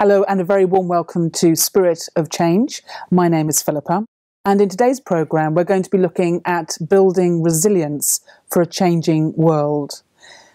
Hello and a very warm welcome to Spirit of Change. My name is Philippa, and in today's programme we're going to be looking at building resilience for a changing world.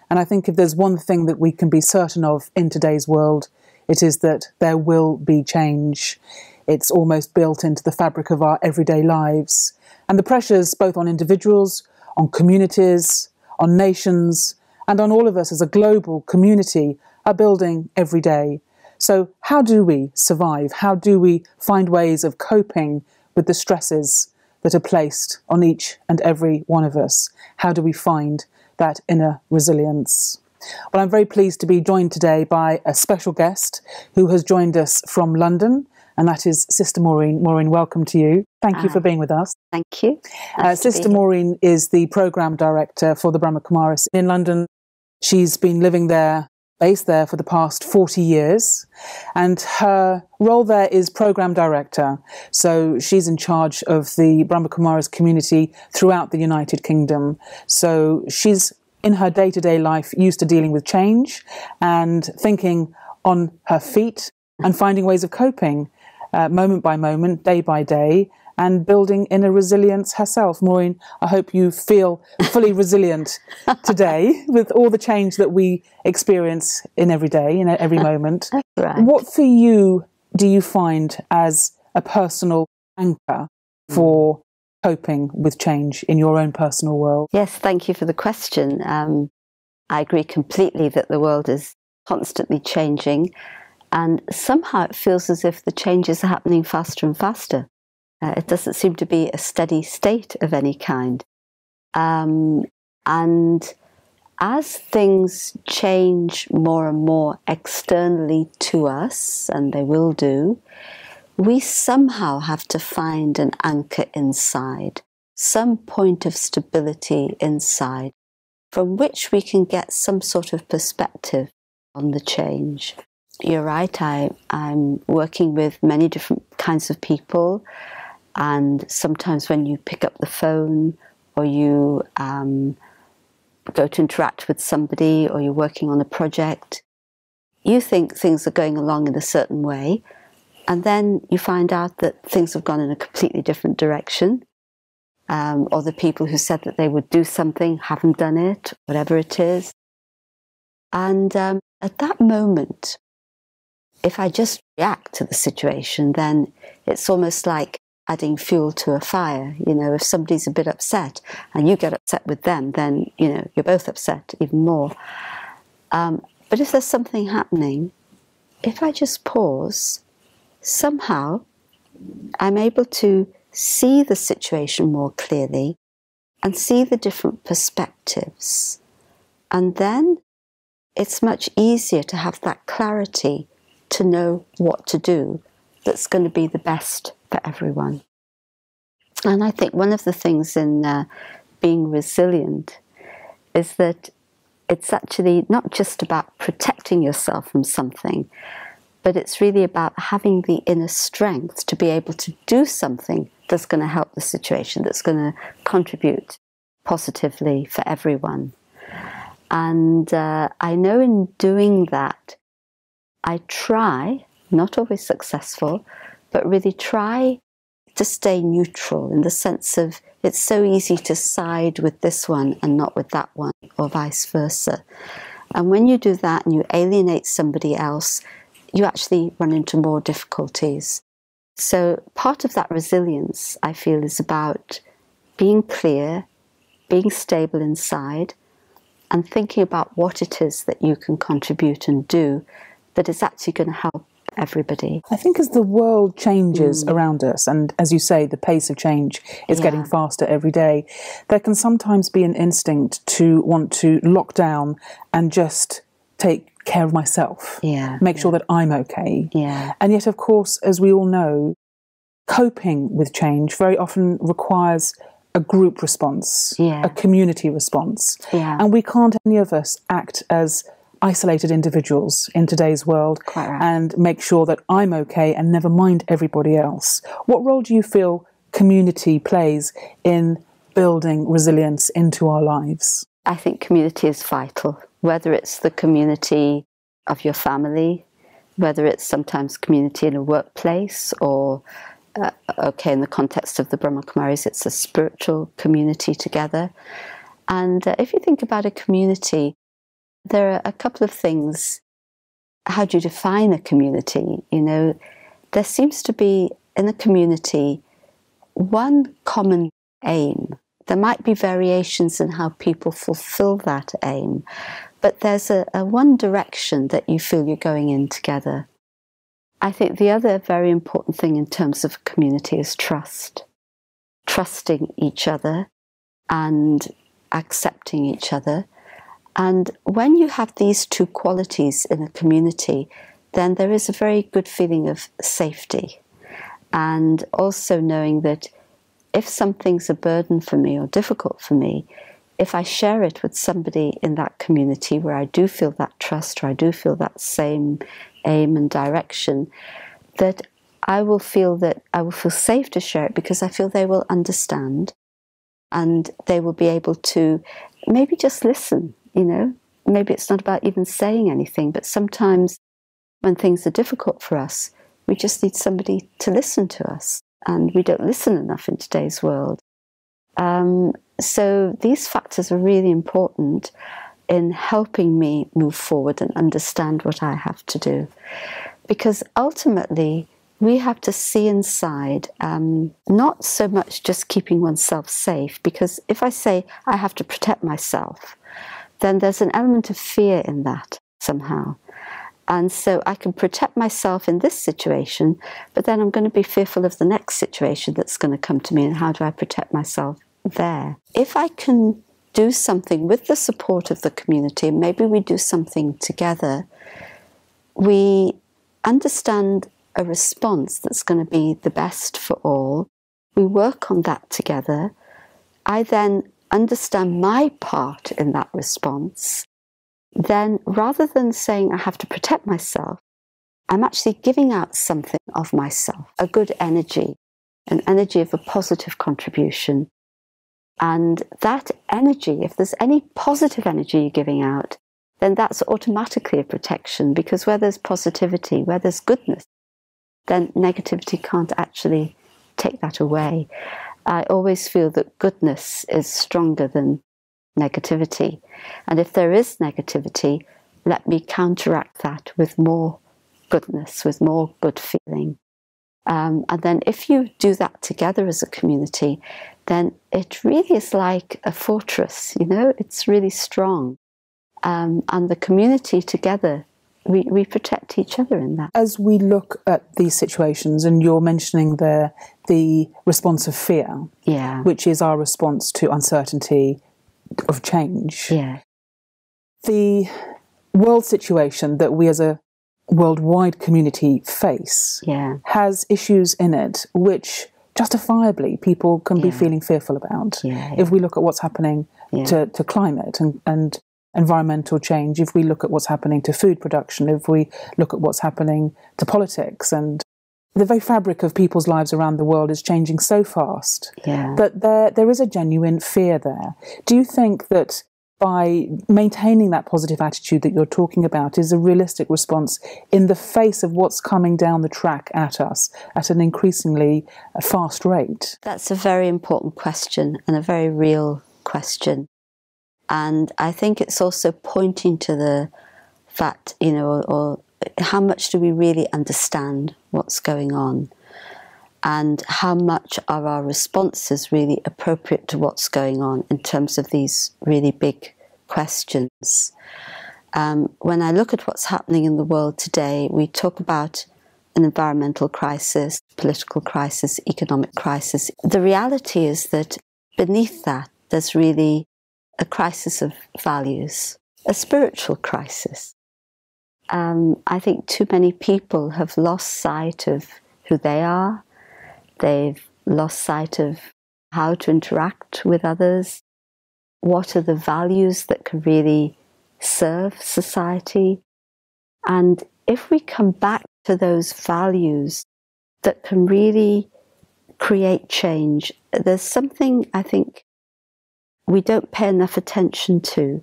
And I think if there's one thing that we can be certain of in today's world, it is that there will be change. It's almost built into the fabric of our everyday lives. And the pressures both on individuals, on communities, on nations, and on all of us as a global community are building every day. So how do we survive? How do we find ways of coping with the stresses that are placed on each and every one of us? How do we find that inner resilience? Well, I'm very pleased to be joined today by a special guest who has joined us from London, and that is Sister Maureen. Maureen, welcome to you. Thank you for being with us. Thank you. Sister Maureen is the Programme Director for the Brahma Kumaris in London. She's been living there, based there for the past 40 years, and her role there is Programme Director. So she's in charge of the Brahma Kumaris community throughout the United Kingdom. So she's, in her day-to-day life, used to dealing with change and thinking on her feet and finding ways of coping moment by moment, day by day, and building inner resilience herself. Maureen, I hope you feel fully resilient today with all the change that we experience in every day, in every moment. Right. What for you do you find as a personal anchor for coping with change in your own personal world? Yes, thank you for the question. I agree completely that the world is constantly changing, and somehow it feels as if the changes are happening faster and faster. It doesn't seem to be a steady state of any kind. And as things change more and more externally to us, and they will do, we somehow have to find an anchor inside, some point of stability inside, from which we can get some sort of perspective on the change. You're right, I'm working with many different kinds of people. And sometimes when you pick up the phone or you go to interact with somebody or you're working on a project, you think things are going along in a certain way, and then you find out that things have gone in a completely different direction, or the people who said that they would do something haven't done it, whatever it is. And at that moment, if I just react to the situation, then it's almost like adding fuel to a fire. You know, if somebody's a bit upset and you get upset with them, then, you know, you're both upset even more. But if there's something happening, if I just pause, somehow I'm able to see the situation more clearly and see the different perspectives. And then it's much easier to have that clarity to know what to do that's going to be the best for everyone. And I think one of the things in being resilient is that it's actually not just about protecting yourself from something, but it's really about having the inner strength to be able to do something that's going to help the situation, that's going to contribute positively for everyone. And I know in doing that, I try, not always successful, but really try to stay neutral in the sense of it's so easy to side with this one and not with that one, or vice versa. And when you do that and you alienate somebody else, you actually run into more difficulties. So part of that resilience, I feel, is about being clear, being stable inside, and thinking about what it is that you can contribute and do that is actually going to help everybody. I think as the world changes around us, and as you say, the pace of change is getting faster every day, there can sometimes be an instinct to want to lock down and just take care of myself, make sure that I'm okay. And yet, of course, as we all know, coping with change very often requires a group response, a community response. And we can't, any of us, act as isolated individuals in today's world and make sure that I'm okay and never mind everybody else. What role do you feel community plays in building resilience into our lives? I think community is vital, whether it's the community of your family, whether it's sometimes community in a workplace or, in the context of the Brahma Kumaris, it's a spiritual community together. And if you think about a community, there are a couple of things. How do you define a community? There seems to be in a community one common aim. There might be variations in how people fulfill that aim, but there's a one direction that you feel you're going in together. I think the other very important thing in terms of a community is trust. Trusting each other and accepting each other. And when you have these two qualities in a community, then there is a very good feeling of safety. And also knowing that if something's a burden for me or difficult for me, if I share it with somebody in that community where I do feel that trust, or I do feel that same aim and direction, that I will feel safe to share it, because I feel they will understand and they will be able to maybe just listen, Maybe it's not about even saying anything, but sometimes when things are difficult for us, we just need somebody to listen to us, and we don't listen enough in today's world. So these factors are really important in helping me move forward and understand what I have to do. Because ultimately, we have to see inside, not so much just keeping oneself safe, because if I say I have to protect myself, then there's an element of fear in that somehow. And so I can protect myself in this situation, but then I'm going to be fearful of the next situation that's going to come to me, and how do I protect myself there? If I can do something with the support of the community, maybe we do something together, we understand a response that's going to be the best for all. We work on that together. I then understand my part in that response. Then rather than saying I have to protect myself, I'm actually giving out something of myself, a good energy, an energy of a positive contribution. And that energy, if there's any positive energy you're giving out, then that's automatically a protection, because where there's positivity, where there's goodness, then negativity can't actually take that away. I always feel that goodness is stronger than negativity. And if there is negativity, let me counteract that with more goodness, with more good feeling. And then if you do that together as a community, then it really is like a fortress, it's really strong. And the community together, we protect each other in that. As we look at these situations, and you're mentioning there the response of fear, which is our response to uncertainty of change. The world situation that we as a worldwide community face has issues in it which justifiably people can be feeling fearful about. If we look at what's happening to climate and environmental change, if we look at what's happening to food production, if we look at what's happening to politics, and the very fabric of people's lives around the world is changing so fast that there is a genuine fear there. Do you think that by maintaining that positive attitude that you're talking about is a realistic response in the face of what's coming down the track at us at an increasingly fast rate? That's a very important question, and a very real question. And I think it's also pointing to the fact, or how much do we really understand what's going on? And how much are our responses really appropriate to what's going on in terms of these really big questions? When I look at what's happening in the world today, we talk about an environmental crisis, political crisis, economic crisis. The reality is that beneath that, there's really a crisis of values, a spiritual crisis. I think too many people have lost sight of who they are. They've lost sight of how to interact with others. What are the values that can really serve society? And if we come back to those values that can really create change, there's something I think we don't pay enough attention to.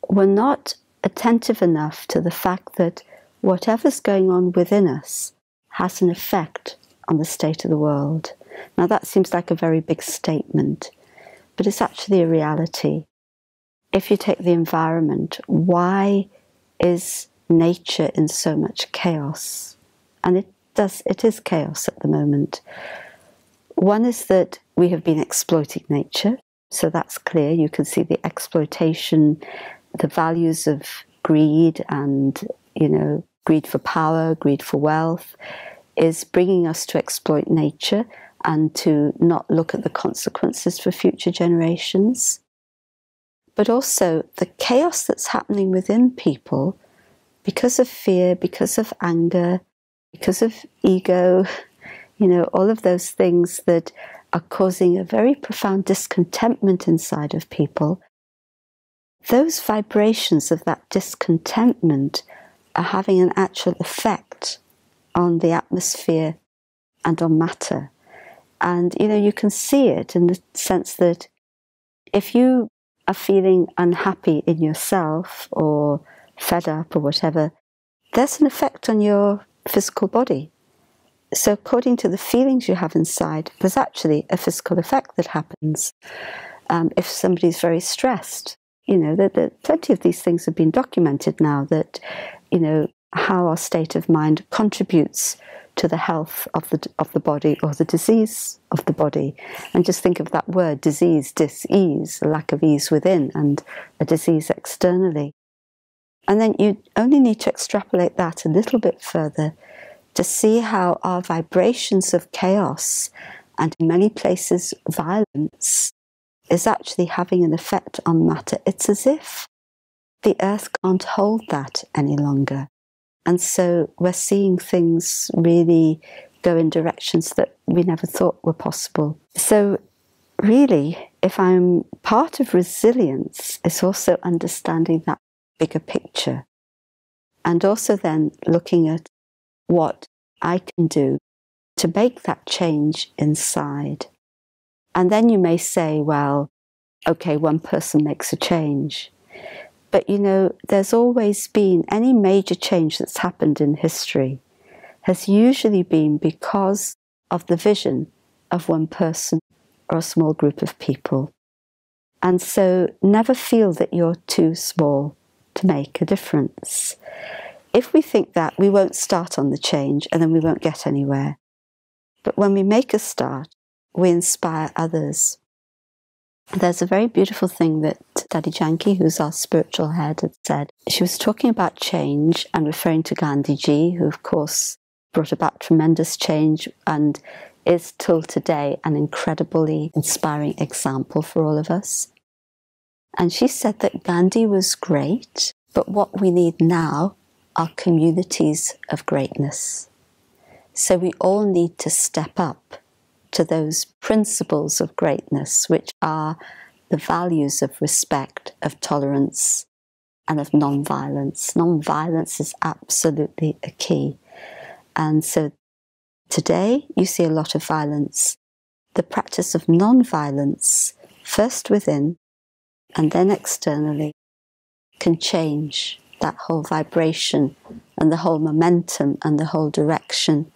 We're not attentive enough to the fact that whatever's going on within us has an effect on the state of the world. Now that seems like a very big statement, but it's actually a reality. If you take the environment, why is nature in so much chaos? And it is chaos at the moment. One is that we have been exploiting nature, so that's clear. You can see the exploitation, the values of greed and, greed for power, greed for wealth, is bringing us to exploit nature and to not look at the consequences for future generations. But also the chaos that's happening within people because of fear, because of anger, because of ego, all of those things that are causing a very profound discontentment inside of people. Those vibrations of that discontentment are having an actual effect on the atmosphere and on matter. And, you can see it in the sense that if you are feeling unhappy in yourself or fed up or whatever, there's an effect on your physical body. So according to the feelings you have inside, there's actually a physical effect that happens. If somebody's very stressed, plenty of these things have been documented now that, how our state of mind contributes to the health of the body or the disease of the body. And just think of that word, disease, dis-ease, a lack of ease within and a disease externally. And then you only need to extrapolate that a little bit further to see how our vibrations of chaos and in many places violence is actually having an effect on matter. It's as if the earth can't hold that any longer. And so we're seeing things really go in directions that we never thought were possible. So really, if I'm part of resilience, it's also understanding that bigger picture. And also then looking at what I can do to make that change inside. And then you may say, well, okay, one person makes a change. But there's always been any major change that's happened in history has usually been because of the vision of one person or a small group of people. And so never feel that you're too small to make a difference. If we think that, we won't start on the change and then we won't get anywhere. But when we make a start, we inspire others. There's a very beautiful thing that Daddy Janki, who's our spiritual head, had said. She was talking about change and referring to Gandhiji, who of course brought about tremendous change and is till today an incredibly inspiring example for all of us. And she said that Gandhi was great, but what we need now are communities of greatness. So we all need to step up to those principles of greatness, which are the values of respect, of tolerance, and of non-violence. Non-violence is absolutely a key. And so today you see a lot of violence. The practice of non-violence, first within and then externally, can change that whole vibration and the whole momentum and the whole direction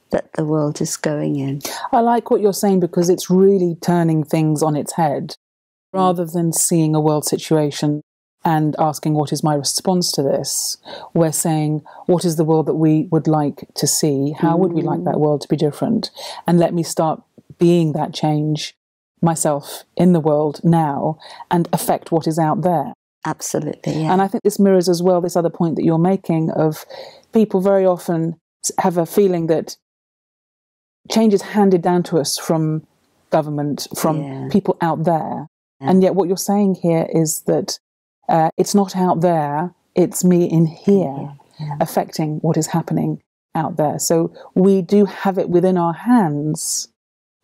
that the world is going in. I like what you're saying because it's really turning things on its head. Rather than seeing a world situation and asking what is my response to this, we're saying what is the world that we would like to see? How would we like that world to be different? And let me start being that change myself in the world now and affect what is out there. Absolutely, yeah. And I think this mirrors as well this other point that you're making of people very often have a feeling that change is handed down to us from government, from people out there. Yeah. And yet what you're saying here is that it's not out there, it's me in here affecting what is happening out there. So we do have it within our hands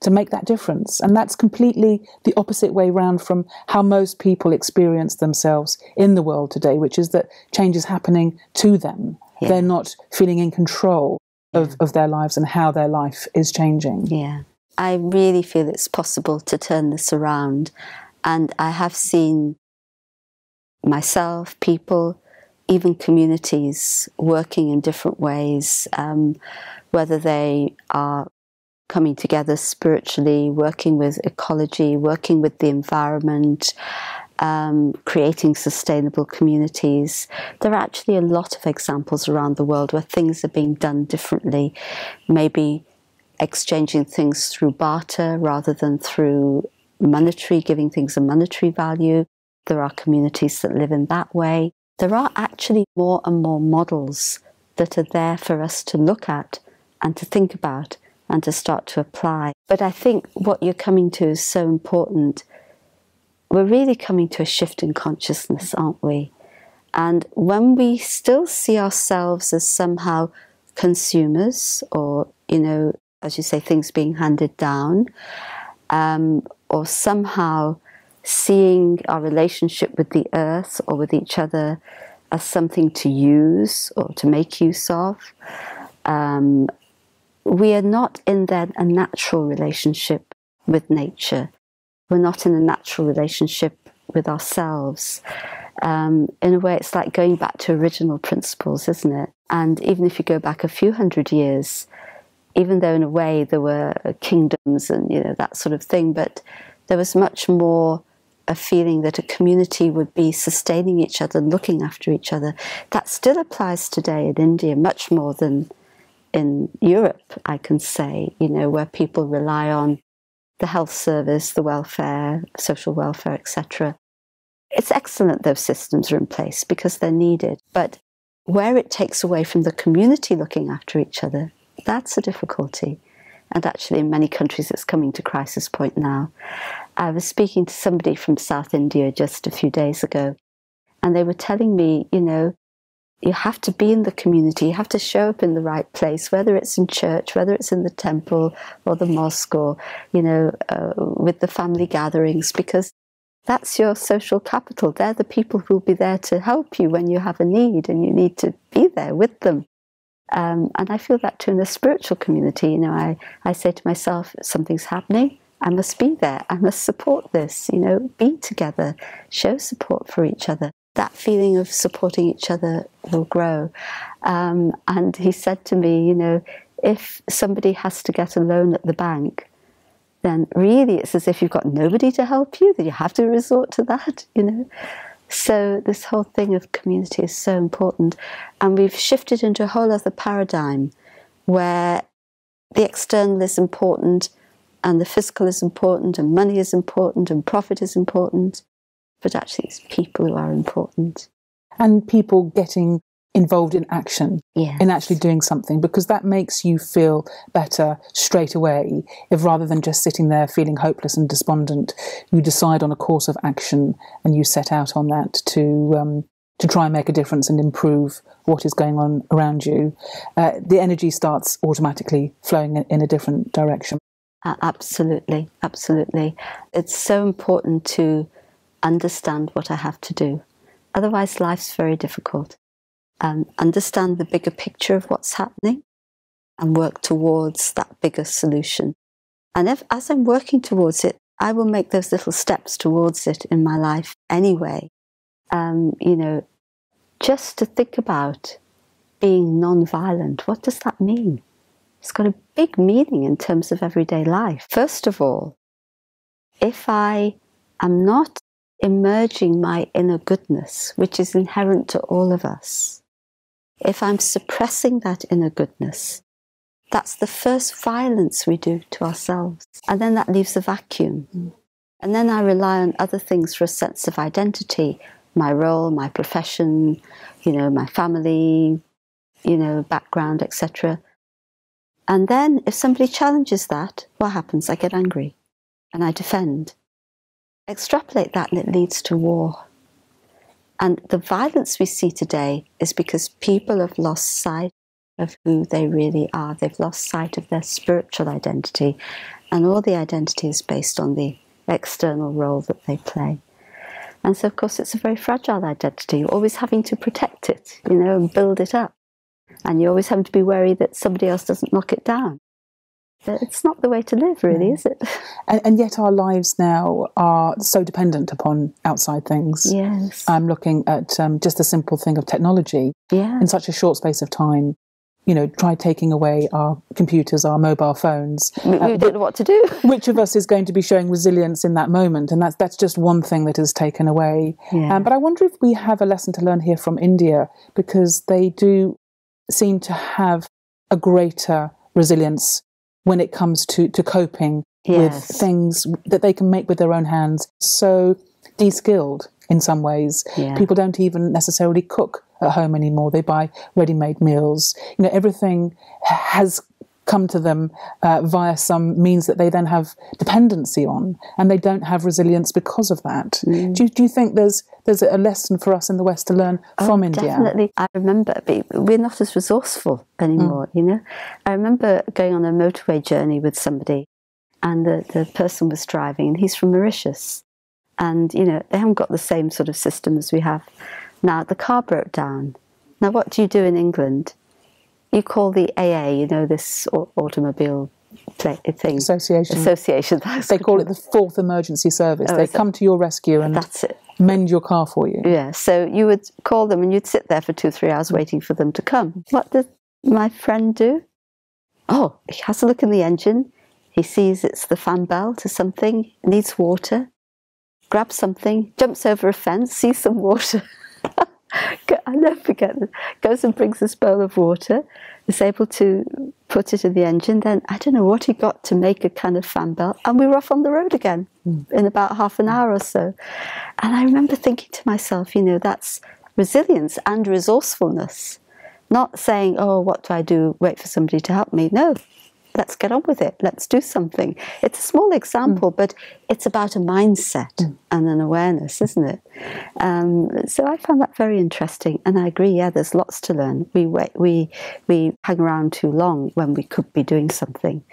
to make that difference. And that's completely the opposite way round from how most people experience themselves in the world today, which is that change is happening to them. Yeah. They're not feeling in control of their lives and how their life is changing. Yeah. I really feel it's possible to turn this around. And I have seen myself, people even communities working in different ways, whether they are coming together spiritually, working with ecology, working with the environment, creating sustainable communities. There are actually a lot of examples around the world where things are being done differently, maybe exchanging things through barter rather than through monetary, giving things a monetary value. There are communities that live in that way. There are actually more and more models that are there for us to look at and to think about and to start to apply. But I think what you're coming to is so important. We're really coming to a shift in consciousness, aren't we? And when we still see ourselves as somehow consumers, or, you know, as you say, things being handed down, or somehow seeing our relationship with the earth or with each other as something to use or to make use of, we are not in then a natural relationship with nature. We're not in a natural relationship with ourselves. In a way, it's like going back to original principles, isn't it? And even if you go back a few hundred years, even though in a way there were kingdoms and, you know, that sort of thing, but there was much more a feeling that a community would be sustaining each other, looking after each other. That still applies today in India, much more than in Europe, I can say, you know, where people rely on the health service, the welfare, social welfare, etc. It's excellent those systems are in place because they're needed. But where it takes away from the community looking after each other, that's a difficulty. And actually in many countries it's coming to crisis point now. I was speaking to somebody from South India just a few days ago, and they were telling me, you know, you have to be in the community, you have to show up in the right place, whether it's in church, whether it's in the temple or the mosque, or, you know, with the family gatherings, because that's your social capital. They're the people who will be there to help you when you have a need, and you need to be there with them. And I feel that too in the spiritual community. You know, I say to myself, something's happening, I must be there, I must support this, you know, be together, show support for each other. That feeling of supporting each other will grow. And he said to me, you know, if somebody has to get a loan at the bank, then really it's as if you've got nobody to help you, that you have to resort to that, you know. So this whole thing of community is so important. And we've shifted into a whole other paradigm where the external is important and the physical is important and money is important and profit is important. But actually it's people who are important. And people getting involved in action, yes, in actually doing something, because that makes you feel better straight away. If rather than just sitting there feeling hopeless and despondent, you decide on a course of action and you set out on that to try and make a difference and improve what is going on around you, the energy starts automatically flowing in a different direction. Absolutely, absolutely. It's so important to understand what I have to do. Otherwise, life's very difficult. Understand the bigger picture of what's happening and work towards that bigger solution. And as I'm working towards it, I will make those little steps towards it in my life anyway. You know, just to think about being non-violent, what does that mean? It's got a big meaning in terms of everyday life. First of all, if I am not emerging my inner goodness, which is inherent to all of us, if I'm suppressing that inner goodness, that's the first violence we do to ourselves. And then that leaves a vacuum. And then I rely on other things for a sense of identity, my role, my profession, you know, my family, you know, background, etc. And then if somebody challenges that, what happens? I get angry and I defend. Extrapolate that and it leads to war. And the violence we see today is because people have lost sight of who they really are. They've lost sight of their spiritual identity, and all the identity is based on the external role that they play. And so, of course, it's a very fragile identity. You're always having to protect it, you know, and build it up. And you're always having to be worried that somebody else doesn't knock it down. But it's not the way to live, really, is it? And yet our lives now are so dependent upon outside things. Yes. I'm looking at just the simple thing of technology. Yeah. In such a short space of time, you know, try taking away our computers, our mobile phones. We don't know what to do. Which of us is going to be showing resilience in that moment? And that's just one thing that is taken away. Yeah. But I wonder if we have a lesson to learn here from India, because they do seem to have a greater resilience when it comes to coping with things that they can make with their own hands. So de-skilled in some ways. Yeah. People don't even necessarily cook at home anymore. They buy ready-made meals. You know, everything has come to them via some means that they then have dependency on, and they don't have resilience because of that. Do you think there's a lesson for us in the West to learn from India? Definitely. I remember we're not as resourceful anymore, you know. I remember going on a motorway journey with somebody, and the person was driving, and he's from Mauritius. And, you know, they haven't got the same sort of system as we have. Now, the car broke down. Now, what do you do in England? You call the AA, you know, this automobile thing. Association. They call it the fourth emergency service. They come to your rescue and that's it. Mend your car for you. Yeah, so you would call them and you'd sit there for 2-3 hours waiting for them to come. What did my friend do? Oh, he has a look in the engine. He sees it's the fan belt or something, needs water, grabs something, jumps over a fence, sees some water. I never forget it. Goes and brings this bowl of water, is able to put it in the engine. Then I don't know what he got to make a kind of fan belt, and we were off on the road again in about half an hour or so. And I remember thinking to myself, you know, that's resilience and resourcefulness. Not saying, oh, what do I do? Wait for somebody to help me. No, let's get on with it. Let's do something. It's a small example, but it's about a mindset and an awareness, isn't it? So I found that very interesting, and I agree. Yeah, there's lots to learn. We hang around too long when we could be doing something.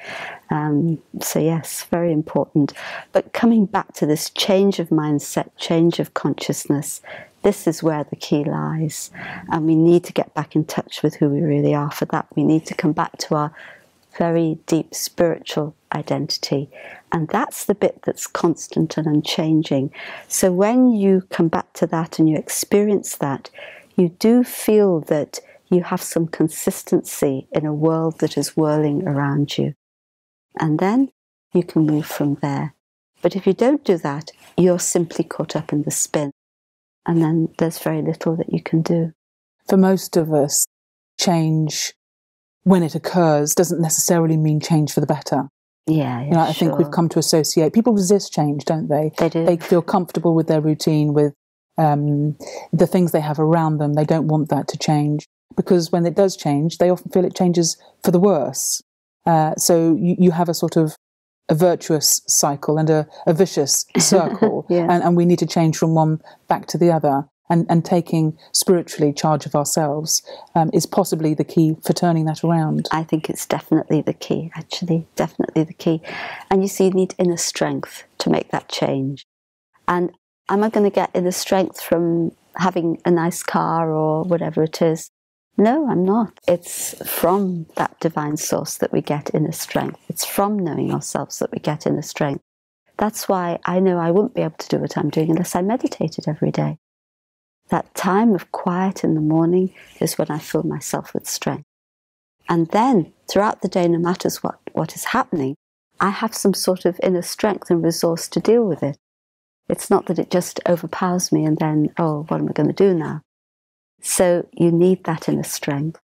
So yes, very important. But coming back to this change of mindset, change of consciousness, this is where the key lies, and we need to get back in touch with who we really are. For that, we need to come back to our very deep spiritual identity, and that's the bit that's constant and unchanging. So when you come back to that and you experience that, you do feel that you have some consistency in a world that is whirling around you, and then you can move from there. But if you don't do that, you're simply caught up in the spin, and then there's very little that you can do. For most of us, change, when it occurs, doesn't necessarily mean change for the better. Yeah, you know, I think we've come to associate. People resist change, don't they? They do. They feel comfortable with their routine, with the things they have around them. They don't want that to change, because when it does change, they often feel it changes for the worse. So you have a sort of a virtuous cycle and a vicious circle, and we need to change from one back to the other. And taking spiritually charge of ourselves is possibly the key for turning that around. I think it's definitely the key, actually, definitely the key. And you see, you need inner strength to make that change. And am I going to get inner strength from having a nice car or whatever it is? No, I'm not. It's from that divine source that we get inner strength. It's from knowing ourselves that we get inner strength. That's why I know I wouldn't be able to do what I'm doing unless I meditated every day. That time of quiet in the morning is when I fill myself with strength. And then throughout the day, no matter what is happening, I have some sort of inner strength and resource to deal with it. It's not that it just overpowers me and then, oh, what am I going to do now? So you need that inner strength.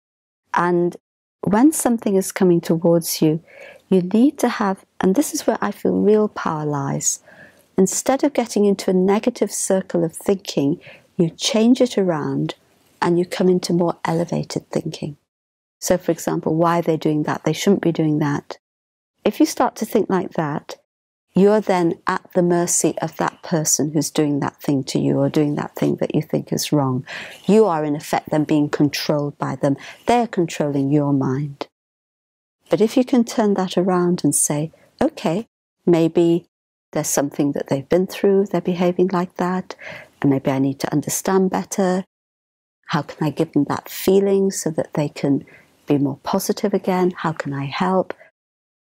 And when something is coming towards you, you need to have, and this is where I feel real power lies, instead of getting into a negative circle of thinking, you change it around and you come into more elevated thinking. So, for example, why are they doing that? They shouldn't be doing that. If you start to think like that, you're then at the mercy of that person who's doing that thing to you or doing that thing that you think is wrong. You are, in effect, then being controlled by them. They're controlling your mind. But if you can turn that around and say, okay, maybe there's something that they've been through, they're behaving like that, and maybe I need to understand better. How can I give them that feeling so that they can be more positive again? How can I help?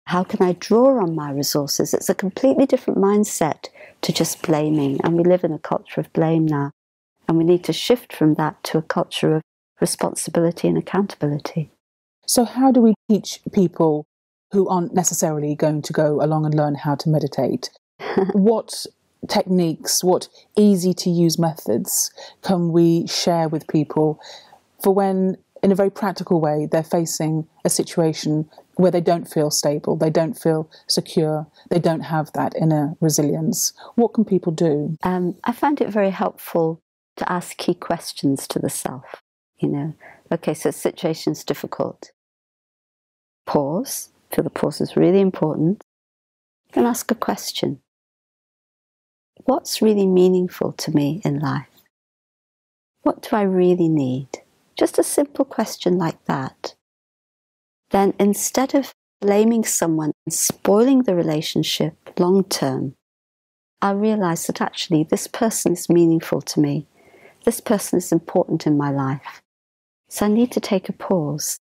How can I draw on my resources? It's a completely different mindset to just blaming. And we live in a culture of blame now. And we need to shift from that to a culture of responsibility and accountability. So how do we teach people who aren't necessarily going to go along and learn how to meditate? What techniques, what easy to use methods can we share with people for when, in a very practical way, they're facing a situation where they don't feel stable, they don't feel secure, they don't have that inner resilience? What can people do? I find it very helpful to ask key questions to the self. Okay, so situation's difficult. Pause. I feel the pause is really important. You can ask a question. What's really meaningful to me in life? What do I really need? Just a simple question like that. Then instead of blaming someone and spoiling the relationship long term, I realize that actually this person is meaningful to me. This person is important in my life. So I need to take a pause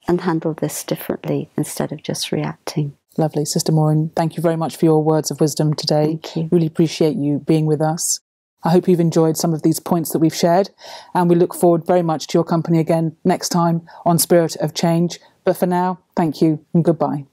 and handle this differently instead of just reacting. Lovely. Sister Maureen, thank you very much for your words of wisdom today. Thank you. Really appreciate you being with us. I hope you've enjoyed some of these points that we've shared, and we look forward very much to your company again next time on Spirit of Change. But for now, thank you and goodbye.